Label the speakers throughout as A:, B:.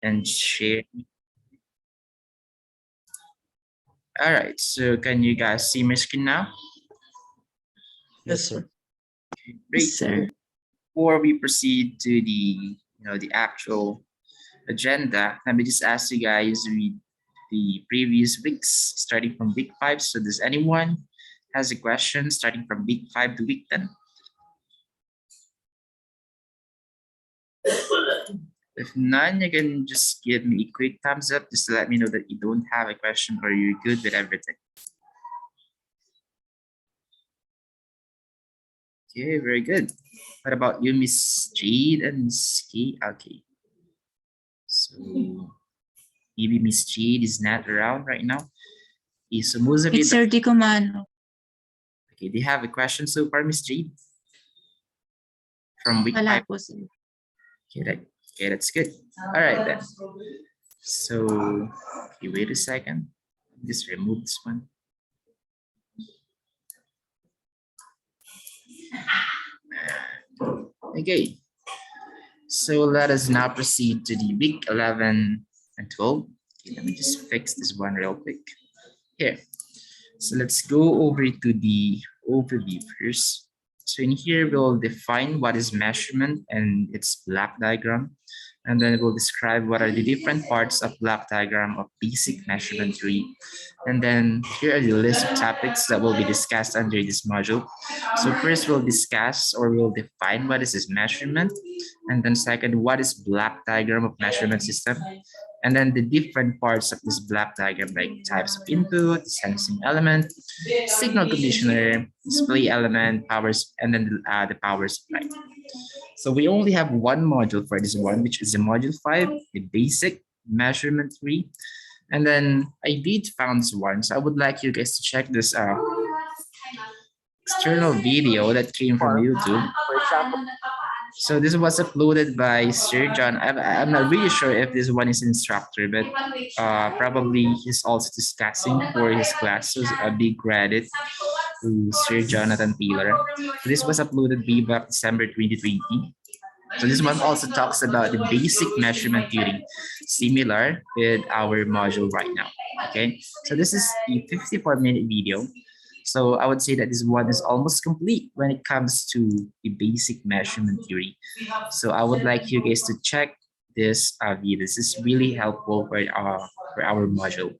A: and share. All right, so can you guys see my screen now?
B: Yes, sir.
A: Great.
C: Yes, sir.
A: Before we proceed to the actual agenda, let me just ask you guys read the previous weeks starting from week 5. So does anyone has a question starting from week 5 to week 10? If none, you can just give me a quick thumbs up just to let me know that you don't have a question or you're good with everything. Okay, very good. What about you, Miss Jade and Miss Kay? Okay. So maybe Miss Jade is not around right now. Okay, so most of you.
C: It's Sir Di Comano.
A: Okay, do you have a question so far, Miss Jade? From week
C: Wala
A: 5?
C: po, sir.
A: Okay, that's good. All right then. So, okay, wait a second. Just remove this one. Okay. So let us now proceed to the week 11 and 12. Okay, let me just fix this one real quick. Here. So let's go over to the overview first. So in here, we'll define what is measurement and its block diagram. And then we'll describe what are the different parts of block diagram of basic measurement theory. And then here are the list of topics that will be discussed under this module. So first we'll discuss or we'll define what is this measurement. And then second, what is block diagram of measurement system? And then the different parts of this block diagram, like types of input, sensing element, signal conditioner, display element, powers, and then the power supply. So we only have one module for this one, which is the module 5, the basic measurement 3. And then I did found this one. So I would like you guys to check this external video that came from YouTube.
B: For example,
A: So this was uploaded by Sir John. I'm not really sure if this one is instructor, but probably he's also discussing for his class. So a big credit to Sir Jonathan Taylor. So this was uploaded way back December 2020. So this one also talks about the basic measurement theory, similar with our module right now. Okay, so this is a 54-minute video. So I would say that this one is almost complete when it comes to the basic measurement theory. So I would like you guys to check this video. This is really helpful for our module.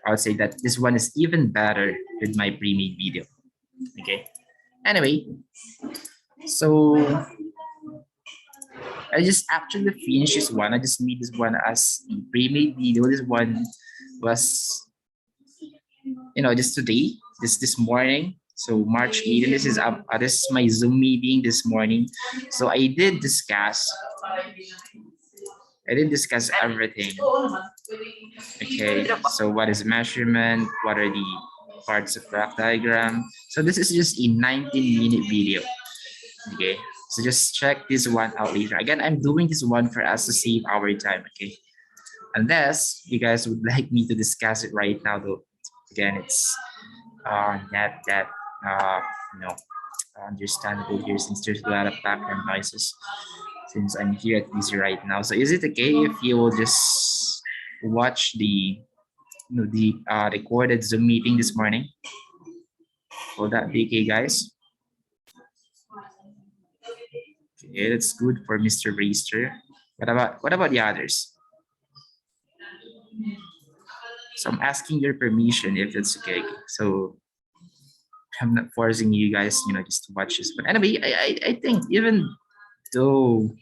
A: I would say that this one is even better with my pre-made video. Okay. Anyway, so I just actually finished this one. I just made this one as the pre-made video. This one was, just today, this morning. So March 8th, and this is my Zoom meeting this morning. So I did discuss everything. Okay, so what is measurement? What are the parts of block diagram? So this is just a 19-minute video. Okay, so just check this one out later. Again, I'm doing this one for us to save our time. Okay, unless you guys would like me to discuss it right now, though. Again, it's not that understandable here since there's a lot of background noises since I'm here at busy right now. So is it okay if you will just watch the recorded Zoom meeting this morning? Will that be okay, guys? Okay, that's good for Mr. Reister. What about the others? So I'm asking your permission if it's okay. So I'm not forcing you guys, just to watch this. But anyway, I think even though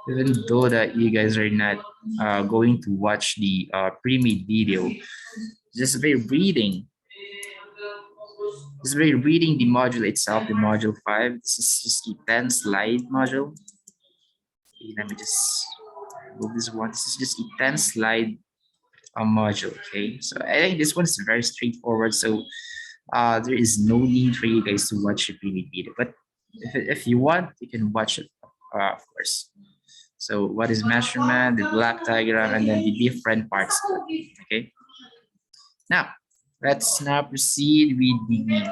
A: that you guys are not going to watch the pre-made video, just by reading the module itself, the module 5. This is just a 10-slide module. Okay, let me just move this one. This is just a 10-slide module. Okay, so I think this one is very straightforward. So there is no need for you guys to watch the pre-made video, but if you want, you can watch it, of course. So what is measurement, the block diagram, and then the different parts. Okay. Now, let's now proceed with the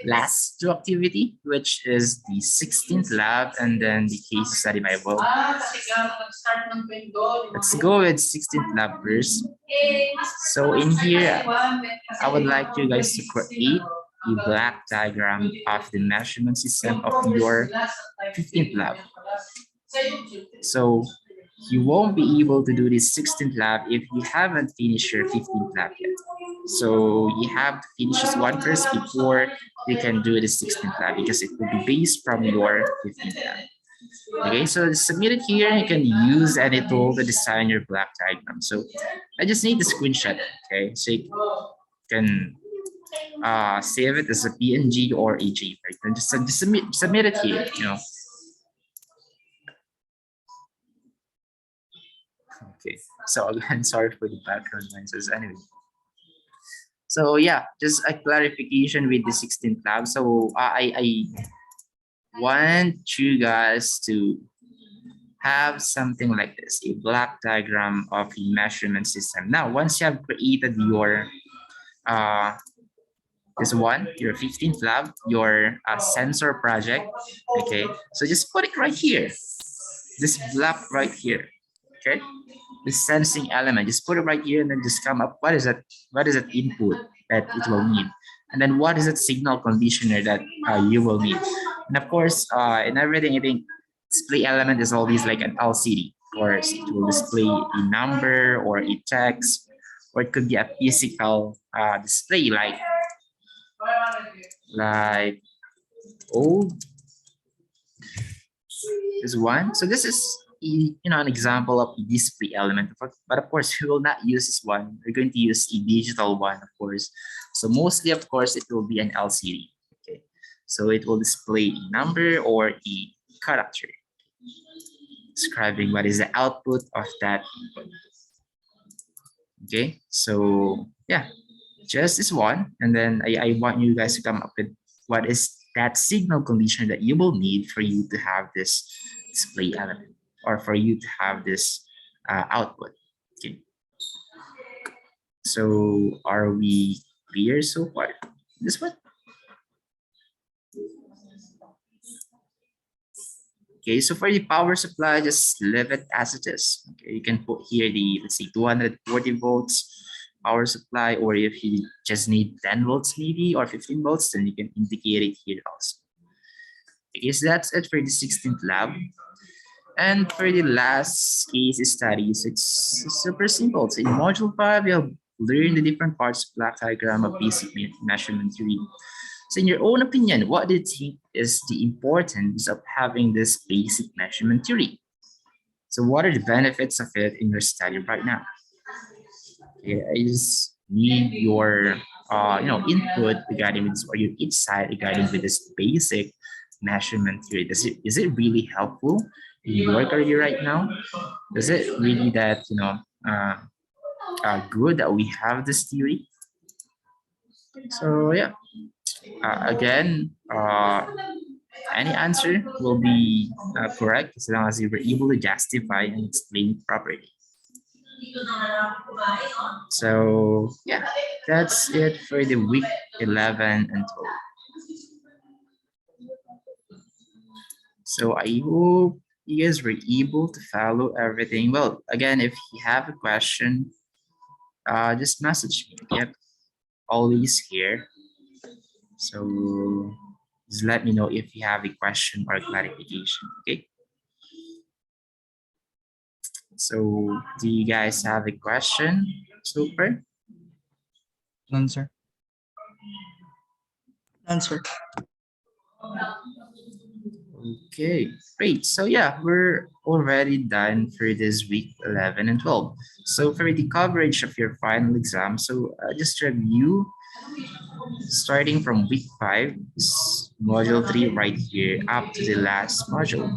A: last two activity, which is the 16th lab and then the case study Bible. Let's go with 16th lab first. So in here, I would like you guys to create a black diagram of the measurement system of your 15th lab. So you won't be able to do this 16th lab if you haven't finished your 15th lab yet. So you have to finish this one first before you can do the 16th lab because it will be based from your 15th lab. Okay, so submit it here. You can use any tool to design your black diagram. So I just need the screenshot. Okay, so you can save it as a PNG or a JPEG. And just submit it here. Okay, so again, sorry for the background noises. Anyway, so yeah, just a clarification with the 16th lab. So I want you guys to have something like this, a black diagram of a measurement system. Now, once you have created your this one, your 15th lab, your sensor project, okay, so just put it right here, this block right here, okay, the sensing element, just put it right here and then just come up, what is that input that it will need, and then what is that signal conditioner that you will need. And of course, in everything, I think display element is always like an LCD. Of course, it will display a number or a text, or it could be a physical display like this one. So this is an example of a display element, but of course we will not use this one. We're going to use a digital one, of course. So mostly, of course, it will be an LCD. Okay, so it will display a number or a character describing what is the output of that input. Okay, so yeah, just this one, and then I want you guys to come up with what is that signal condition that you will need for you to have this display element, or for you to have this output. Okay, so are we clear so far? This one? Okay, so for the power supply, just leave it as it is. Okay, you can put here the, let's say, 240 volts power supply, or if you just need 10 volts maybe, or 15 volts, then you can indicate it here also. Okay, so that's it for the 16th lab. And for the last case studies, it's super simple. So in module 5, you'll learn the different parts of black diagram of basic measurement theory. So in your own opinion, what do you think is the importance of having this basic measurement theory? So what are the benefits of it in your study right now? Okay, I just need your input regarding this, or your insight regarding with this basic measurement theory. Is it really helpful in your career right now? Is it really that good that we have this theory? So yeah, again, any answer will be correct as long as you were able to justify and explain properly. So yeah, that's it for the week 11 and 12. So I hope you guys were able to follow everything. Well, again, if you have a question, just message me. Yep, always here. So just let me know if you have a question or clarification, okay? So do you guys have a question? Super.
B: None, sir. None, sir.
A: Okay, great. So yeah, we're already done for this week 11 and 12. So for the coverage of your final exam, so just review starting from week 5, module 3 right here up to the last module.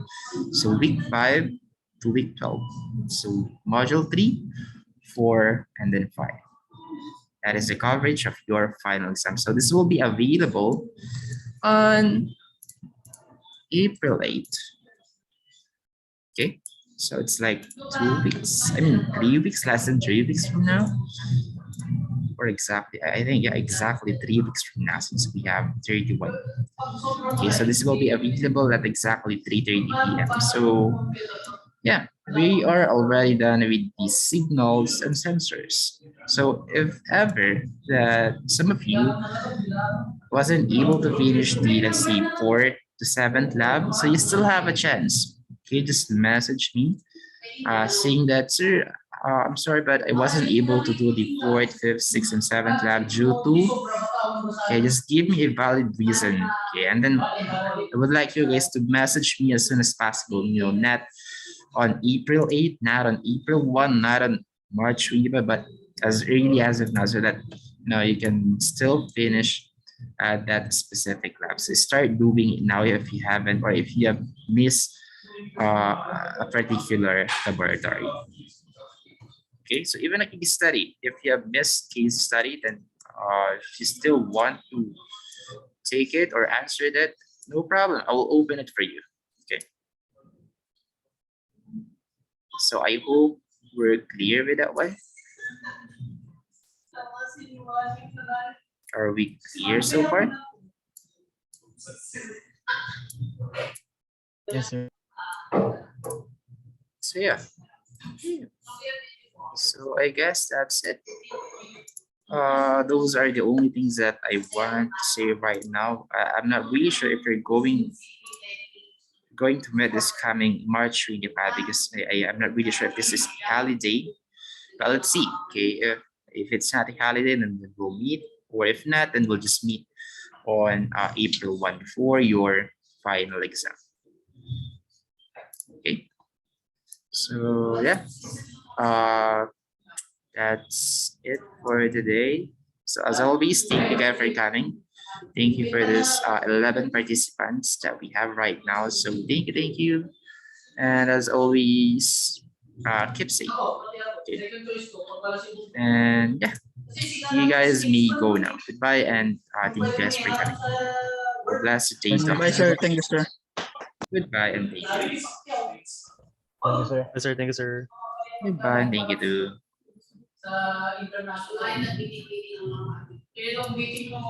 A: So week 5 to week 12. So module 3, 4, and then 5. That is the coverage of your final exam. So this will be available on April 8th. Okay, so it's like 2 weeks. I mean, 3 weeks, less than 3 weeks from now. or exactly, I think, yeah, exactly 3 weeks from now since we have 31. Okay, so this will be available at exactly 3:30 p.m. So yeah, we are already done with the signals and sensors. So if ever that some of you wasn't able to finish the, let's say, fourth to seventh lab, so you still have a chance. Okay, just message me saying that, sir, I'm sorry, but I wasn't able to do the fourth, fifth, sixth, and seventh lab due to. Okay, just give me a valid reason. Okay, and then I would like you guys to message me as soon as possible. Not on April 8th, not on April 1, not on March 25, but as early as of now, so that you can still finish that specific lab. So start doing it now if you haven't, or if you have missed a particular laboratory. Okay, so even a case study, if you have missed case study, then if you still want to take it or answer that, no problem. I will open it for you. Okay. So I hope we're clear with that one. Are we clear so far?
B: Yes, sir.
A: So yeah. So I guess that's it. Those are the only things that I want to say right now. I'm not really sure if you're going to meet this coming March 25 because I'm not really sure if this is holiday. But let's see. Okay, if it's not a holiday, then we'll meet, or if not, then we'll just meet on April 1 before your final exam. Okay. So yeah. That's it for today. So as always, thank you guys for coming. Thank you for this 11 participants that we have right now. So thank you. And as always, keep safe. Okay. And yeah, you guys may go now. Goodbye, and thank you guys for coming. Have a blessed day.
B: Yes, bye, sir. Thank you, sir.
A: Goodbye, and thank you.
B: Thank you, sir.
C: Yes, sir. Thank you, sir.
A: Goodbye, and thank you too.
D: Sa international ay nagtitipid ng mga. Kaya yung meeting mo